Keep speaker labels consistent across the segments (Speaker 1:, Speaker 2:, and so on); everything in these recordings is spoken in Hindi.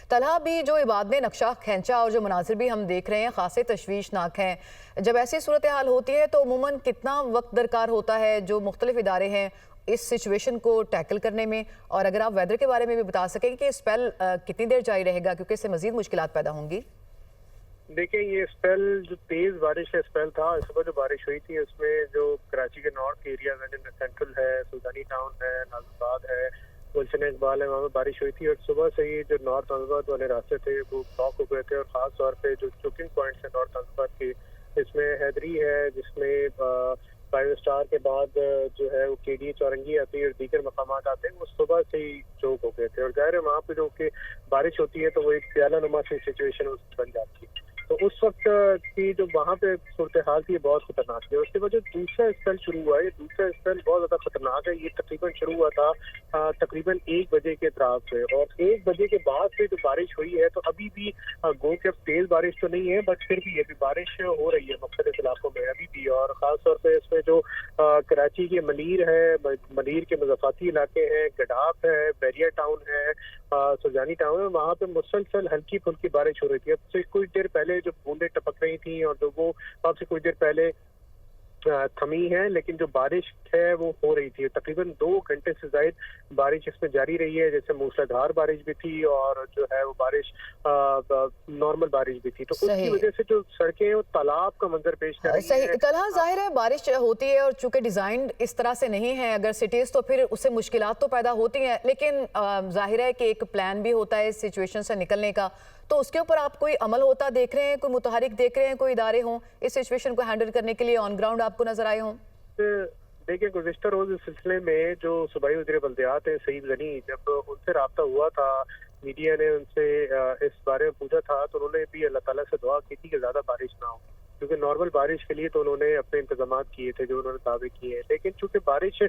Speaker 1: तलहा भी जो इबाद ने नक्शा खींचा और जो मनाजिर भी हम देख रहे हैं खासे तशवीशनाक हैं। जब ऐसी सूरत हाल होती है तो अमूमन कितना वक्त दरकार होता है जो मुख्तलिफ इदारे हैं इस सिचुएशन को टैकल करने में? और अगर आप वेदर के बारे में भी बता सकें कि स्पेल कितनी देर जारी रहेगा, क्योंकि इससे मजीद मुश्किलात पैदा होंगी।
Speaker 2: देखिए, ये स्पेल जो तेज बारिश का स्पेल था, सुबह जो बारिश हुई थी उसमें जो कराची के नॉर्थ एरिया है, जिनमें सेंट्रल है, सुल्तानी टाउन है, नाजिबाद है, गुलशन इकबाल है, वहाँ पे बारिश हुई थी। और सुबह से ही जो नॉर्थ नाजिबाद वाले रास्ते थे वो ब्लॉक हो गए थे। और खास तौर पे जो चोकिंग पॉइंट्स है नॉर्थ नाजिबाद के, इसमें हैदरी है, जिसमें 5 स्टार के बाद जो है वो केडी चौरंगी आती है और दीगर मकामात आते हैं, वो सुबह से ही चौक हो गए थे। और जाहिर है वहाँ पे जो कि बारिश होती है तो वो एक प्याला नुमा सी सिचुएशन बन जाती है। तो उस वक्त की जो वहाँ पे सूरत हाल थी बहुत खतरनाक थी। उसके बाद जो दूसरा स्पेल शुरू हुआ है, ये दूसरा स्पेल बहुत ज्यादा खतरनाक है। ये तकरीबन शुरू हुआ था तकरीबन 1 बजे के इतराफ से, और 1 बजे के बाद से जो बारिश हुई है तो अभी भी गो के तेज बारिश तो नहीं है, बट फिर भी अभी बारिश हो रही है मुख्तलिफ इलाकों में अभी भी। और खास तौर पर इसमें जो कराची के मलीर है, मलीर के मज़ाफ़ाती इलाके हैं, गडाफ है, बैरिया टाउन है, सुजानी टाउन है, वहाँ पे मुसलसल हल्की फुल्की बारिश हो रही थी। अब से कुछ देर पहले जो बूंदें टपक रही थी और जो वो अब से कुछ देर पहले थमी है, लेकिन जो बारिश है वो हो रही थी। तकरीबन 2 घंटे से ज्यादा बारिश इसमें जारी रही है, जैसे मूसलाधार बारिश भी थी और जो है वो बारिश नॉर्मल बारिश भी थी। तो उसकी वजह से जो सड़कें वो तालाब का मंजर पेश कर रही है।
Speaker 1: तलहा जाहिर है बारिश होती है और चूंकि डिजाइन इस तरह से नहीं है अगर सिटीज, तो फिर उससे मुश्किलात तो पैदा होती हैं, लेकिन जाहिर है कि एक प्लान भी होता है इस सिचुएशन से निकलने का। तो उसके ऊपर आप कोई अमल होता देख रहे हैं, कोई मुतहरिक देख रहे हैं, कोई इदारे हों इस सिचुएशन को हैंडल करने के लिए ऑन ग्राउंड आपको नजर आए हों?
Speaker 2: देखिए, गुज़िश्ता रोज इस सिलसिले में जो सूबाई वज़ीर बल्दियात है सईद गनी, जब उनसे रब्ता हुआ था, मीडिया ने उनसे इस बारे में पूछा था, तो उन्होंने भी अल्लाह ताला से दुआ की थी कि ज्यादा बारिश ना हो, क्योंकि नॉर्मल बारिश के लिए तो उन्होंने अपने इंतजाम किए थे जो उन्होंने दावे किए हैं। लेकिन चूंकि बारिश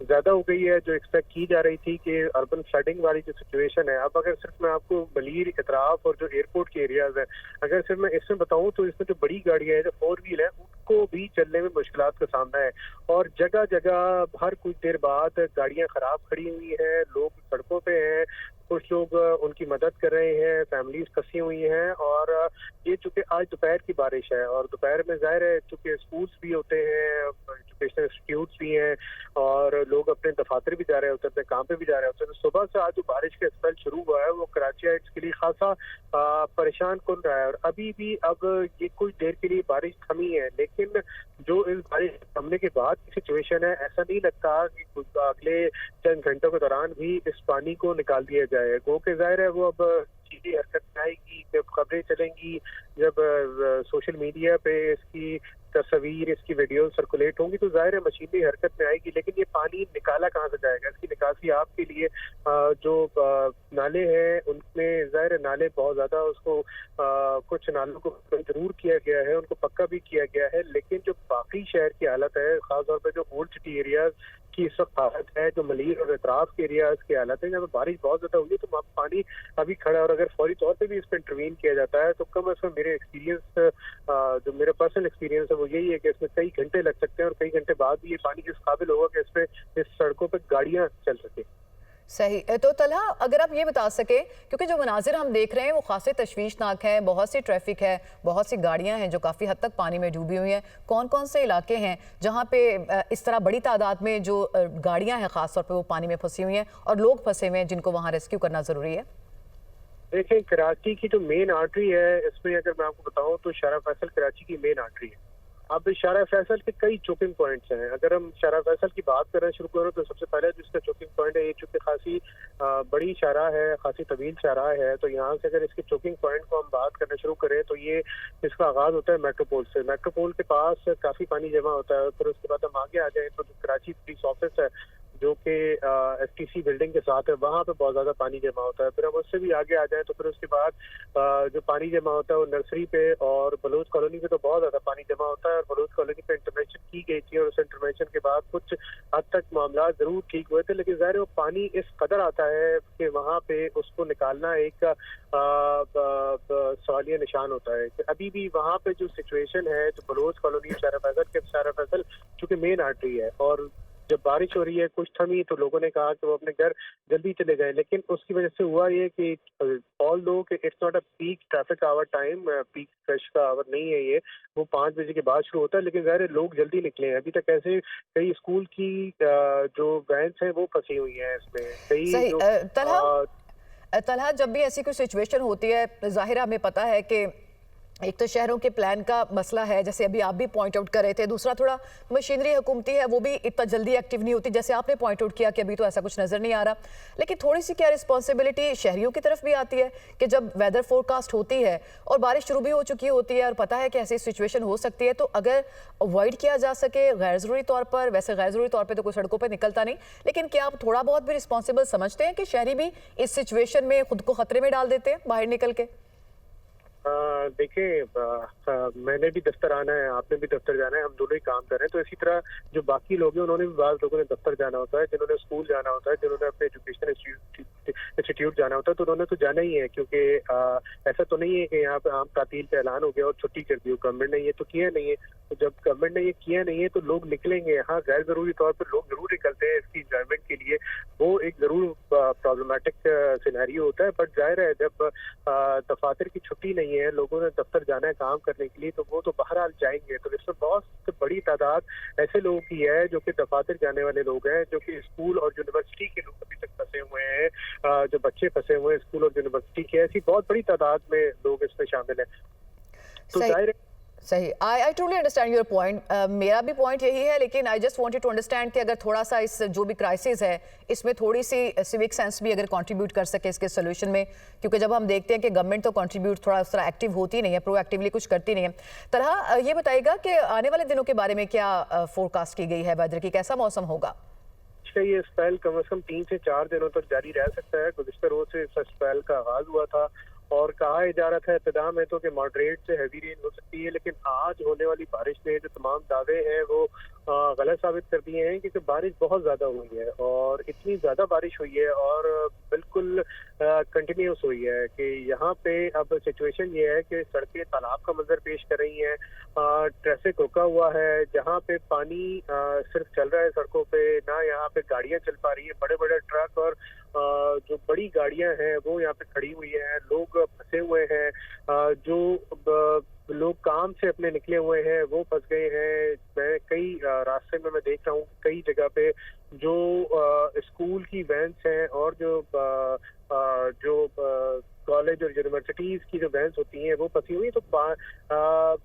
Speaker 2: ज्यादा हो गई है, जो एक्सपेक्ट की जा रही थी कि अर्बन फ्लडिंग वाली जो सिचुएशन है, अब अगर सिर्फ मैं आपको मलीर, इतराफ और जो एयरपोर्ट के एरियाज है, अगर सिर्फ मैं इसमें बताऊं तो इसमें जो बड़ी गाड़ियां हैं, जो 4 व्हील है, उनको भी चलने में मुश्किलात का सामना है। और जगह जगह हर कुछ देर बाद गाड़ियां खराब खड़ी हुई है, लोग सड़कों पे हैं, कुछ लोग उनकी मदद कर रहे हैं, फैमिलीज फंसी हुई हैं। और ये चूंकि आज दोपहर की बारिश है और दोपहर में जाहिर है चूंकि स्कूल्स भी होते हैं, एजुकेशनल इंस्टीट्यूट्स भी हैं और लोग अपने दफातर भी जा रहे होते हैं, अपने काम पे भी जा रहे होते हैं। तो सुबह से आज जो बारिश का स्पेल शुरू हुआ है वो कराचियाइट्स के लिए खासा परेशान कन रहा है। और अभी भी अब ये कुछ देर के लिए बारिश थमी है, लेकिन जो इस बारिश थमने के बाद की सिचुएशन है, ऐसा नहीं लगता कि अगले चंद घंटों के दौरान भी इस पानी को निकाल दिया जाए। गो के जाहिर है वो अब सीधी हरकत में आएगी जब खबरें चलेंगी, जब सोशल मीडिया पे इसकी तस्वीर, इसकी वीडियो सर्कुलेट होंगी, तो जाहिर है मशीनरी हरकत में आएगी। लेकिन ये पानी निकाला कहाँ से जाएगा? इसकी निकासी आपके लिए जो नाले हैं उनमें जाहिर है नाले बहुत ज्यादा, उसको कुछ नालों को जरूर किया गया है, उनको पक्का भी किया गया है, लेकिन जो बाकी शहर की हालत है, खासतौर पर जो ओल्ड सिटी एरियाज की इस वक्त हालत है, जो मलीर और इतराफ के एरियाज की हालत है, जहाँ पर बारिश बहुत ज्यादा हुई है तो पानी अभी खड़ा है। और अगर फौरी तौर पे भी इस पर इंटरवीन किया जाता है तो कम अज कम मेरे एक्सपीरियंस, जो मेरा पर्सनल एक्सपीरियंस है वो यही है कि इसमें कई घंटे लग सकते हैं और कई घंटे बाद भी ये पानी इस काबिल होगा कि इस पे इस सड़कों पर गाड़ियां चल सके।
Speaker 1: सही। तो तलहा अगर आप ये बता सके, क्योंकि जो मनाजिर हम देख रहे हैं वो खासे तशवीशनाक है, बहुत सी ट्रैफिक है, बहुत सी गाड़ियां हैं जो काफ़ी हद तक पानी में डूबी हुई हैं, कौन कौन से इलाके हैं जहां पे इस तरह बड़ी तादाद में जो गाड़ियां हैं ख़ास तौर पे वो पानी में फंसी हुई हैं और लोग फंसे हुए हैं जिनको वहाँ रेस्क्यू करना ज़रूरी है?
Speaker 2: देखिए, कराची की जो मेन आर्टरी है, इसमें अगर मैं आपको बताऊं तो शारा फैसल कराची की मेन आर्टरी है। अब शारा फैसल के कई चोकिंग पॉइंट्स हैं। अगर हम शारा फैसल की बात करना शुरू करें तो सबसे पहले जिसका चोकिंग पॉइंट है, ये चूंकि खासी बड़ी शारा है, खासी तवील शारा है, तो यहाँ से अगर इसके चोकिंग पॉइंट को हम बात करना शुरू करें तो ये इसका आगाज होता है मेट्रोपोल से। मेट्रोपोल के पास काफी पानी जमा होता है। फिर उसके बाद हम आगे आ जाए तो कराची पुलिस ऑफिस है जो कि एफटीसी बिल्डिंग के साथ है, वहाँ पे बहुत ज्यादा पानी जमा होता है। फिर हम उससे भी आगे आ जाए तो फिर उसके बाद जो पानी जमा होता है वो नर्सरी पे और बलूच कॉलोनी पे तो बहुत ज्यादा पानी जमा होता है। और बलूच कॉलोनी पे इंटरवेंशन की गई थी और उस इंटरवेंशन के बाद कुछ हद तक मामला जरूर ठीक हुए थे, लेकिन ज़ाहिर है वो पानी इस कदर आता है कि वहाँ पे उसको निकालना एक सवालिया निशान होता है। कि अभी भी वहाँ पे जो सिचुएशन है, जो बलूच कॉलोनी, शारा फैसल चूंकि मेन आर्टरी है और जब बारिश हो रही है कुछ थमी तो लोगों ने कहा कि वो अपने घर जल्दी चले गए, लेकिन उसकी वजह से हुआ ये कि ऑल दो कि it's not a peak traffic hour time, peak rush का आवर नहीं है ये, वो 5 बजे के बाद शुरू होता है, लेकिन ज़ाहिर है लोग जल्दी निकले हैं। अभी तक ऐसे कई स्कूल की जो वैन्स हैं वो फंसी हुई हैं इसमें, कई
Speaker 1: सही
Speaker 2: जो
Speaker 1: तलहा, जब भी ऐसी कोई सिचुएशन होती है, जाहिर है हमें पता है कि एक तो शहरों के प्लान का मसला है, जैसे अभी आप भी पॉइंट आउट कर रहे थे। दूसरा, थोड़ा मशीनरी हुकूमती है, वो भी इतना जल्दी एक्टिव नहीं होती, जैसे आपने पॉइंट आउट किया कि अभी तो ऐसा कुछ नज़र नहीं आ रहा। लेकिन थोड़ी सी क्या रिस्पॉन्सिबिलिटी शहरियों की तरफ भी आती है कि जब वेदर फोरकास्ट होती है और बारिश शुरू भी हो चुकी होती है और पता है कि ऐसी सिचुएशन हो सकती है, तो अगर अवॉइड किया जा सके गैर ज़रूरी तौर पर, वैसे गैर ज़रूरी तौर पर तो कोई सड़कों पर निकलता नहीं, लेकिन क्या आप थोड़ा बहुत भी रिस्पॉन्सिबल समझते हैं कि शहरी भी इस सिचुएशन में खुद को खतरे में डाल देते हैं बाहर निकल के?
Speaker 2: देखिए, मैंने भी दफ्तर आना है, आपने भी दफ्तर जाना है, हम दोनों ही काम कर रहे हैं। तो इसी तरह जो बाकी लोग हैं उन्होंने भी, बाज़ लोगों ने दफ्तर जाना होता है, जिन्होंने स्कूल जाना होता है, जिन्होंने अपने एजुकेशन इंस्टीट्यूट जाना होता है, तो उन्होंने तो जाना ही है, क्योंकि ऐसा तो नहीं है कि यहाँ पे आम तातील का ऐलान हो गया और छुट्टी कर दी हो। गवर्नमेंट ने ये तो किया नहीं है, तो जब गवर्नमेंट ने ये किया नहीं है तो लोग निकलेंगे। हाँ, गैर जरूरी तौर पर लोग जरूर निकलते हैं इसकी इंजॉयमेंट के लिए, वो एक जरूर प्रॉब्लमैटिक सिनेरियो होता है। बट जाहिर है जब दफातर की छुट्टी नहीं है, लोगों ने दफ्तर जाना है काम करने के लिए, तो वो तो बहरहाल जाएंगे। तो इसमें बहुत बड़ी तादाद ऐसे लोगों की है जो कि दफातर जाने वाले लोग हैं, जो कि स्कूल और यूनिवर्सिटी के लोग अभी तक फंसे हुए हैं, जो बच्चे फंसे हुए हैं स्कूल और यूनिवर्सिटी के, ऐसी बहुत बड़ी तादाद में लोग इसमें शामिल हैं। तो जाहिर है
Speaker 1: सही, I truly understand your point. मेरा भी पॉइंट यही है, लेकिन I just wanted to understand कि अगर थोड़ा सा इस जो भी क्राइसिस है इसमें थोड़ी सी सिविक सेंस भी अगर कंट्रीब्यूट कर सके इसके सोल्यूशन में, क्योंकि जब हम देखते हैं कि गवर्नमेंट तो कंट्रीब्यूट थोड़ा उस तरह एक्टिव होती नहीं है, प्रोएक्टिवली कुछ करती नहीं है। तरह ये बताइएगा कि आने वाले दिनों के बारे में क्या फोरकास्ट की गई है वेदर की, कैसा मौसम होगा?
Speaker 2: ये स्पेल कम से कम 3 से 4 दिनों तक जारी रह सकता है। गुज़िश्ता रोज से इस स्पेल का आगाज हुआ था और कहा जा रहा था इब्तिदा में तो कि मॉडरेट से हैवी रेन हो सकती है, लेकिन आज होने वाली बारिश ने जो तमाम दावे हैं वो गलत साबित कर दिए हैं, क्योंकि बारिश बहुत ज़्यादा हुई है और इतनी ज़्यादा बारिश हुई है और बिल्कुल कंटिन्यूस हुई है कि यहाँ पे अब सिचुएशन ये है कि सड़कें तालाब का मंजर पेश कर रही हैं, ट्रैफिक रुका हुआ है, जहाँ पे पानी सिर्फ चल रहा है सड़कों पे, ना यहाँ पे गाड़ियाँ चल पा रही हैं। बड़े बड़े ट्रक और जो बड़ी गाड़ियां हैं वो यहाँ पे खड़ी हुई हैं, लोग फंसे हुए हैं, जो लोग काम से अपने निकले हुए हैं वो फंस गए हैं। मैं कई रास्ते में मैं देख रहा हूँ कई जगह पे जो स्कूल की वैन्स हैं और जो कॉलेज और यूनिवर्सिटीज की जो वैन्स होती हैं वो फंसी हुई, तो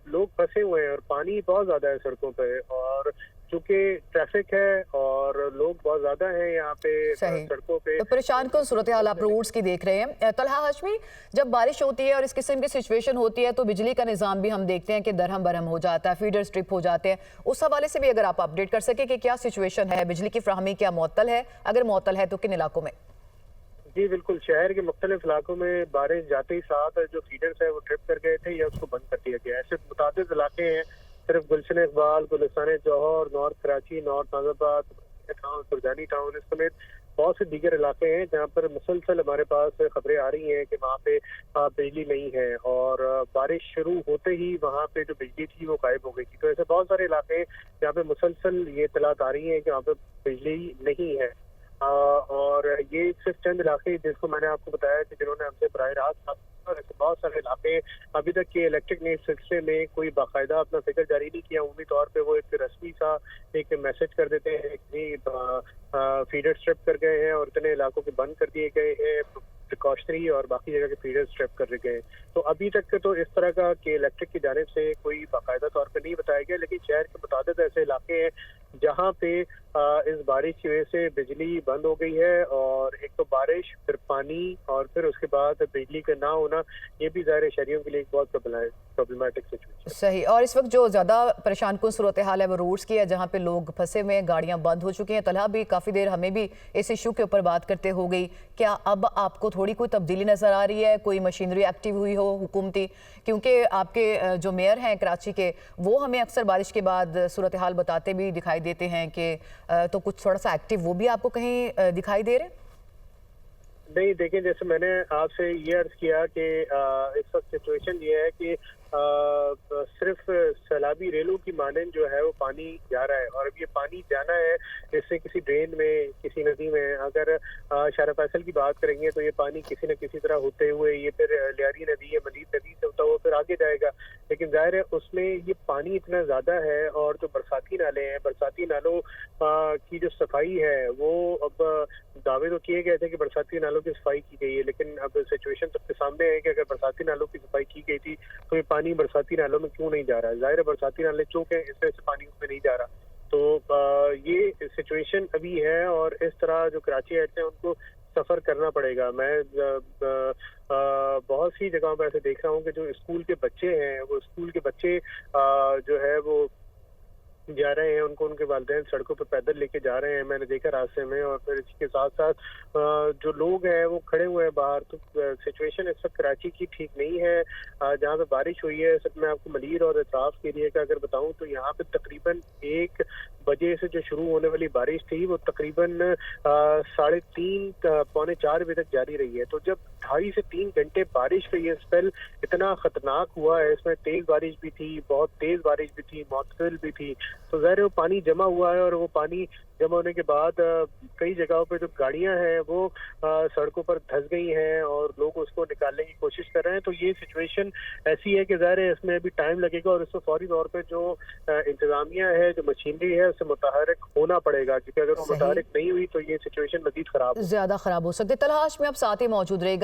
Speaker 2: लोग फंसे हुए हैं और पानी बहुत ज्यादा है सड़कों पे, और चूंकि ट्रैफिक है और लोग बहुत ज्यादा हैं यहाँ पे सड़कों पे,
Speaker 1: तो परेशान कौन सूरत हाल आप रोड्स की देख रहे हैं। तलहा हाशमी, जब बारिश होती है और इस किस्म की सिचुएशन होती है तो बिजली का निज़ाम भी हम देखते हैं कि दरहम बरहम हो जाता है, फीडर स्ट्रिप हो जाते हैं। उस हवाले से भी अगर आप अपडेट कर सके कि क्या सिचुएशन है, बिजली की फ्राहमी क्या मुअत्तल है, अगर मुअत्तल है तो किन इलाकों में?
Speaker 2: जी बिल्कुल, शहर के मुख्तलिफ इलाकों में बारिश जाते ही साथ जो फीडर्स है वो ट्रिप कर गए थे या उसको बंद कर दिया गया। ऐसे मुतादिद इलाके हैं, सिर्फ Gulshan Iqbal, Gulistan Jauhar, north Karachi, north Nazimabad town, Surjani town, इस समेत बहुत से दीगर इलाके हैं जहाँ पर मुसलसल हमारे पास खबरें आ रही हैं कि वहाँ पे बिजली नहीं है और बारिश शुरू होते ही वहाँ पे जो बिजली थी वो गायब हो गई थी। तो ऐसे बहुत सारे इलाके हैं जहाँ पे मुसलसल ये इत्तलात आ रही हैं कि वहाँ पे बिजली नहीं है। और ये सिर्फ चंद इलाके जिसको मैंने आपको बताया कि जिन्होंने हमसे बराह रास्त, और ऐसे बहुत सारे इलाके अभी तक के इलेक्ट्रिक नीड सिलसिले में कोई बाकायदा अपना फिक्र जारी नहीं किया। उम्मीद तौर पे वो एक रस्मी सा एक मैसेज कर देते हैं कि फीडर स्ट्रिप कर गए हैं और इतने इलाकों के बंद कर दिए गए हैं, प्रिकॉशनरी और बाकी जगह के फीडर स्ट्रिप कर गए। तो अभी तक तो इस तरह का कि इलेक्ट्रिक की जानिब से कोई बाकायदा तौर पर नहीं बताया गया, लेकिन शहर के मुताबिक ऐसे इलाके हैं जहाँ पे इस बारिश की वजह से बिजली बंद हो गई है, और एक तो बारिश, फिर पानी और फिर उसके बाद बिजली का ना होना, ये भी ज़ाहिर शहरियों के लिए एक बहुत प्रॉब्लमैटिक सिचुएशन।
Speaker 1: सही, और इस वक्त जो ज़्यादा परेशान कुन सूरत हाल है वो रोड्स की है, जहाँ पे लोग फंसे हुए हैं, गाड़ियाँ बंद हो चुकी हैं। तलहा भी काफ़ी देर हमें भी इस इशू के ऊपर बात करते हो गई, क्या अब आपको थोड़ी कोई तब्दीली नज़र आ रही है, कोई मशीनरी एक्टिव हुई हो हुकूमती? क्योंकि आपके जो मेयर हैं कराची के, वो हमें अक्सर बारिश के बाद सूरत हाल बताते भी दिखाई देते हैं कि तो कुछ थोड़ा सा एक्टिव वो भी आपको कहीं दिखाई दे रहे हैं?
Speaker 2: नहीं, देखिए, जैसे मैंने आपसे ये अर्ज किया कि इस वक्त सिचुएशन ये है कि सिर्फ सैलाबी रेलों की मानंद जो है वो पानी जा रहा है, और अब ये पानी जाना है इससे किसी ड्रेन में, किसी नदी में। अगर शारा फैसल की बात करेंगे तो ये पानी किसी न किसी तरह होते हुए ये फिर लियारी नदी या मलीर नदी से होता हुआ फिर आगे जाएगा। लेकिन जाहिर है उसमें ये पानी इतना ज़्यादा है, और जो बरसाती नाले हैं, बरसाती नालों की जो सफाई है वो अब दावे तो किए गए थे कि बरसाती नालों की सफाई की गई है, लेकिन अब सिचुएशन सबके सामने है कि अगर बरसाती नालों की सफाई की गई थी तो ये पानी बरसाती नालों में क्यों नहीं जा रहा है। जाहिर है बरसाती नाले चौक है, इस वजह से पानी उसमें नहीं जा रहा। तो ये सिचुएशन अभी है, और इस तरह जो कराची हेड्स हैं उनको सफ़र करना पड़ेगा। मैं बहुत सी जगहों पर ऐसे देख रहा हूँ कि जो स्कूल के बच्चे हैं, वो स्कूल के बच्चे जो है वो जा रहे हैं, उनको उनके वालिदैन सड़कों पर पैदल लेके जा रहे हैं, मैंने देखा रास्ते में। और फिर इसके साथ साथ जो लोग हैं वो खड़े हुए हैं बाहर। तो सिचुएशन इस वक्त कराची की ठीक नहीं है। जहाँ पे बारिश हुई है, सब मैं आपको मलीर और अतराफ के एरिया का अगर बताऊं तो यहाँ पे तकरीबन 1 बजे से जो शुरू होने वाली बारिश थी वो तकरीबन 3:30 पौने 4 बजे तक जारी रही है। तो जब 2.5 से 3 घंटे बारिश का ये स्पेल इतना खतरनाक हुआ है, इसमें तेज बारिश भी थी, बहुत तेज बारिश भी थी, मौतसिल भी थी, तो ज़ाहिर है वो पानी जमा हुआ है। और वो पानी जमा होने के बाद कई जगहों पे जो गाड़ियां हैं वो सड़कों पर धंस गई हैं, और लोग उसको निकालने की कोशिश कर रहे हैं। तो ये सिचुएशन ऐसी है कि ज़ाहिर है इसमें अभी टाइम लगेगा, और इसमें फौरी तौर पे जो इंतजामिया है, जो मशीनरी है, उससे मुतहरिक होना पड़ेगा, क्योंकि अगर वो मुतहरिक नहीं हुई तो ये सिचुएशन मजीद खराब
Speaker 1: ज्यादा खराब हो सकती है। तलहाश में अब साथ ही मौजूद रहेगा।